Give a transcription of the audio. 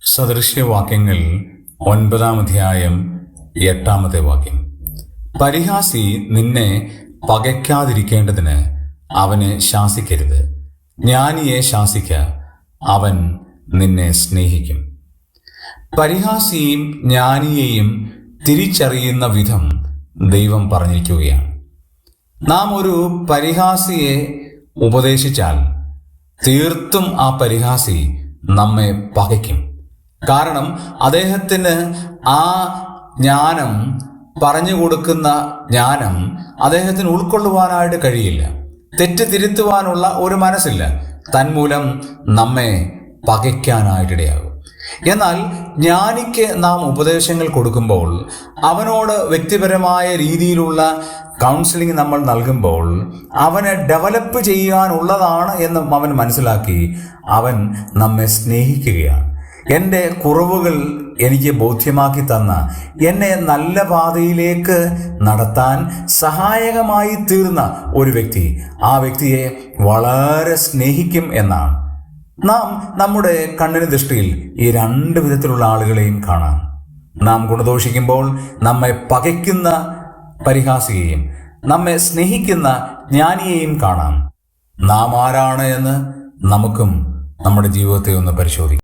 സദൃശ്യവാക്യങ്ങൾ 9-ാം അധ്യായം 8-ാമത്തെ വാക്യം. പരിഹാസി നിന്നെ പകയ്ക്കാതിരിക്കേണ്ടതിന് അവനെ ശാസിക്കരുത്. ജ്ഞാനിയെ ശാസിക്ക, അവൻ നിന്നെ സ്നേഹിക്കും. പരിഹാസിയെയും ജ്ഞാനിയെയും തിരിച്ചറിയുന്ന വിധം ദൈവം പറഞ്ഞിരിക്കുകയാണ്. നാം ഒരു പരിഹാസിയെ ഉപദേശിച്ചാൽ തീർത്തും ആ പരിഹാസി നമ്മെ പകയ്ക്കും. കാരണം അദ്ദേഹത്തിന് ആ ജ്ഞാനം, പറഞ്ഞു കൊടുക്കുന്ന ജ്ഞാനം അദ്ദേഹത്തിന് ഉൾക്കൊള്ളുവാനായിട്ട് കഴിയില്ല. തെറ്റ് തിരുത്തുവാനുള്ള ഒരു മനസ്സില്ല. തന്മൂലം നമ്മെ പകയ്ക്കാനായിട്ടിടയാകും. എന്നാൽ ജ്ഞാനിക്ക് നാം ഉപദേശങ്ങൾ കൊടുക്കുമ്പോൾ, അവനോട് വ്യക്തിപരമായ രീതിയിലുള്ള കൗൺസിലിംഗ് നമ്മൾ നൽകുമ്പോൾ, അവനെ ഡെവലപ്പ് ചെയ്യാനുള്ളതാണ് എന്ന് അവൻ മനസ്സിലാക്കി അവൻ നമ്മെ സ്നേഹിക്കുകയാണ്. എൻ്റെ കുറവുകൾ എനിക്ക് ബോധ്യമാക്കി തന്ന, എന്നെ നല്ല പാതയിലേക്ക് നടത്താൻ സഹായകമായി തീർന്ന ഒരു വ്യക്തി ആ വ്യക്തിയെ വളരെ സ്നേഹിക്കും എന്നാണ്. നാം നമ്മുടെ കണ്ണിന് ദൃഷ്ടിയിൽ ഈ രണ്ട് വിധത്തിലുള്ള ആളുകളെയും കാണാം. നാം ഗുണദോഷിക്കുമ്പോൾ നമ്മെ പകയ്ക്കുന്ന പരിഹാസിയെയും നമ്മെ സ്നേഹിക്കുന്ന ജ്ഞാനിയെയും കാണാം. നാം ആരാണ് എന്ന് നമുക്കും നമ്മുടെ ജീവിതത്തെ ഒന്ന് പരിശോധിക്കാം.